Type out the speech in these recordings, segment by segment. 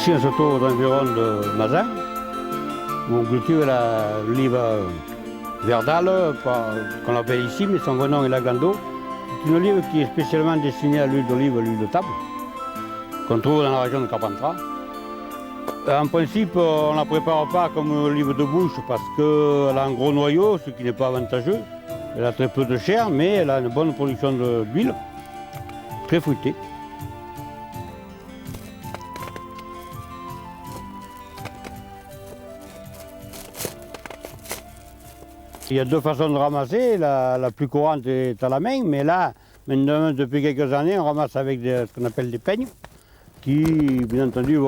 Ici, on se trouve aux environs de Mazin, où on cultive l'olive verdale, qu'on appelle ici, mais son vrai nom est la Glando. C'est une olive qui est spécialement destinée à l'huile d'olive, l'huile de table, qu'on trouve dans la région de Carpentras. En principe, on ne la prépare pas comme une olive de bouche parce qu'elle a un gros noyau, ce qui n'est pas avantageux. Elle a très peu de chair, mais elle a une bonne production d'huile, très fruitée. Il y a deux façons de ramasser. La plus courante est à la main, mais là, maintenant, depuis quelques années, on ramasse avec ce qu'on appelle des peignes, qui, bien entendu,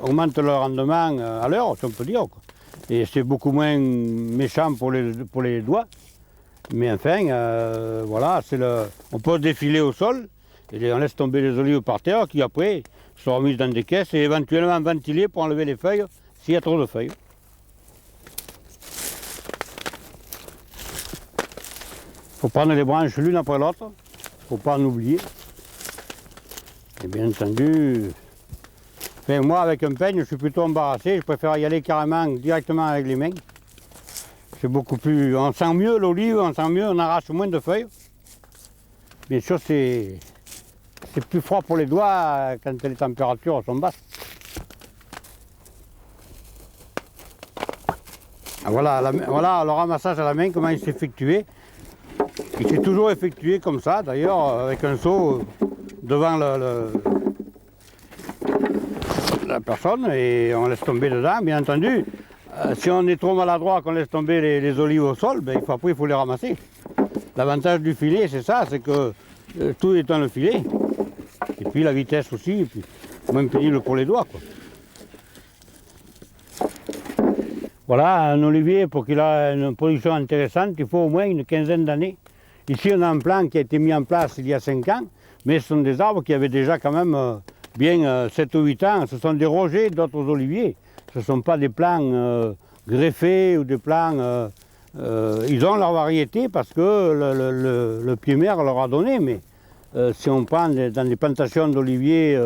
augmentent leur rendement à l'heure, si on peut dire. Et c'est beaucoup moins méchant pour les doigts. Mais enfin, voilà, on peut défiler au sol, et on laisse tomber les olives par terre, qui après sont remises dans des caisses et éventuellement ventilées pour enlever les feuilles, s'il y a trop de feuilles. Il faut prendre les branches l'une après l'autre, il ne faut pas en oublier. Et bien entendu, enfin, moi avec un peigne, je suis plutôt embarrassé, je préfère y aller carrément directement avec les mains. C'est beaucoup plus. On sent mieux l'olive, on sent mieux, on arrache moins de feuilles. Bien sûr, c'est plus froid pour les doigts quand les températures sont basses. Voilà le ramassage à la main, comment il s'est effectué. Il s'est toujours effectué comme ça, d'ailleurs, avec un seau devant la personne et on laisse tomber dedans, bien entendu. Si on est trop maladroit, qu'on laisse tomber les olives au sol, ben, après il faut les ramasser. L'avantage du filet, c'est ça, c'est que tout est dans le filet. Et puis la vitesse aussi, et puis moins pénible pour les doigts, quoi. Voilà, un olivier, pour qu'il ait une production intéressante, il faut au moins une quinzaine d'années. Ici, on a un plan qui a été mis en place il y a 5 ans, mais ce sont des arbres qui avaient déjà quand même bien 7 ou 8 ans. Ce sont des rogers d'autres oliviers. Ce ne sont pas des plants greffés ou des plants... ils ont leur variété parce que le pied-mère leur a donné, mais si on prend dans des plantations d'oliviers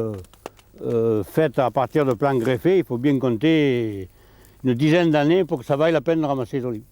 faites à partir de plants greffés, il faut bien compter une dizaine d'années pour que ça vaille la peine de ramasser les olives.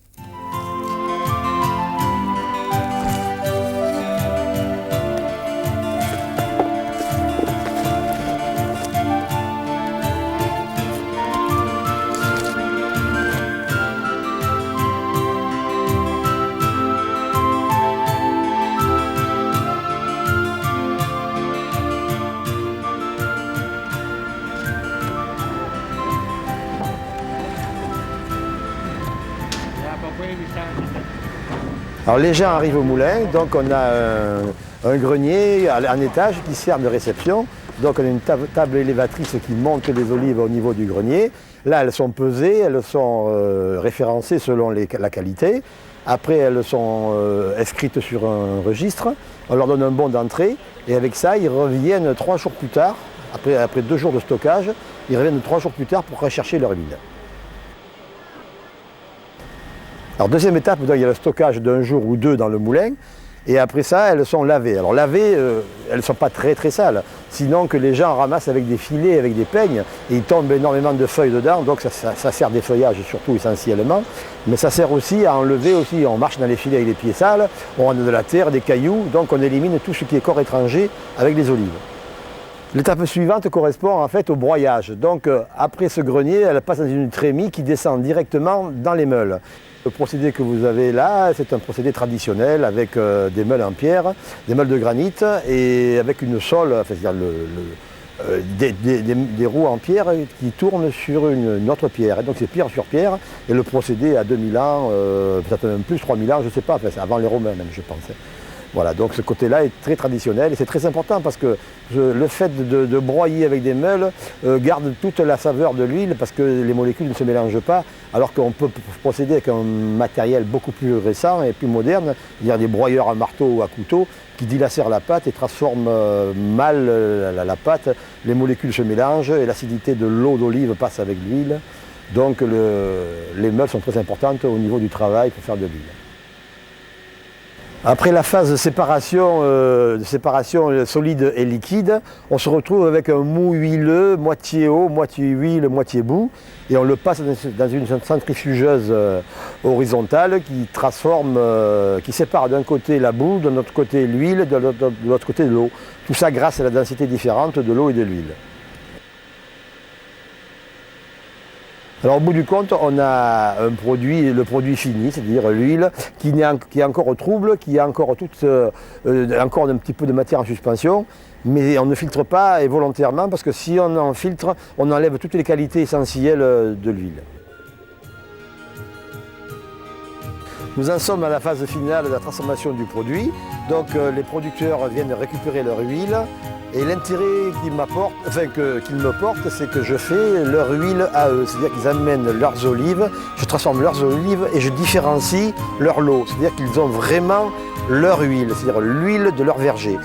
Alors les gens arrivent au moulin, donc on a un grenier en étage qui sert de réception. Donc on a une table élévatrice qui monte les olives au niveau du grenier. Là elles sont pesées, elles sont référencées selon la qualité. Après elles sont inscrites sur un registre. On leur donne un bon d'entrée et avec ça ils reviennent 3 jours plus tard, après 2 jours de stockage, ils reviennent 3 jours plus tard pour rechercher leur huile. Alors deuxième étape, il y a le stockage d'1 jour ou 2 dans le moulin, et après ça, elles sont lavées. Alors lavées, elles ne sont pas très sales, sinon que les gens ramassent avec des filets, avec des peignes, et il tombe énormément de feuilles dedans, donc ça sert des feuillages surtout essentiellement, mais ça sert aussi à enlever aussi, on marche dans les filets avec les pieds sales, on rentre de la terre, des cailloux, donc on élimine tout ce qui est corps étranger avec les olives. L'étape suivante correspond en fait au broyage. Donc après ce grenier, elle passe dans une trémie qui descend directement dans les meules. Le procédé que vous avez là, c'est un procédé traditionnel avec des meules en pierre, des meules de granit et avec une sole, enfin, c'est-à-dire des roues en pierre qui tournent sur une autre pierre. Et donc c'est pierre sur pierre et le procédé a 2000 ans, peut-être même plus, 3000 ans, je ne sais pas, enfin, c'est avant les Romains même je pense. Voilà, donc ce côté-là est très traditionnel et c'est très important parce que le fait de broyer avec des meules garde toute la saveur de l'huile parce que les molécules ne se mélangent pas, alors qu'on peut procéder avec un matériel beaucoup plus récent et plus moderne, c'est-à-dire des broyeurs à marteau ou à couteau qui dilacèrent la pâte et transforment mal la pâte. Les molécules se mélangent et l'acidité de l'eau d'olive passe avec l'huile. Donc les meules sont très importantes au niveau du travail pour faire de l'huile. Après la phase de séparation solide et liquide, on se retrouve avec un mou huileux, moitié eau, moitié huile, moitié boue, et on le passe dans une centrifugeuse horizontale qui transforme, qui sépare d'un côté la boue, de l'autre côté l'huile, de l'autre côté l'eau. Tout ça grâce à la densité différente de l'eau et de l'huile. Alors au bout du compte, on a le produit fini, c'est-à-dire l'huile, qui est encore trouble, qui a encore encore un petit peu de matière en suspension, mais on ne filtre pas et volontairement, parce que si on en filtre, on enlève toutes les qualités essentielles de l'huile. Nous en sommes à la phase finale de la transformation du produit. Donc les producteurs viennent récupérer leur huile. Et l'intérêt qu'ils me portent, c'est que je fais leur huile à eux. C'est-à-dire qu'ils amènent leurs olives, je transforme leurs olives et je différencie leur lot. C'est-à-dire qu'ils ont vraiment leur huile, c'est-à-dire l'huile de leur verger.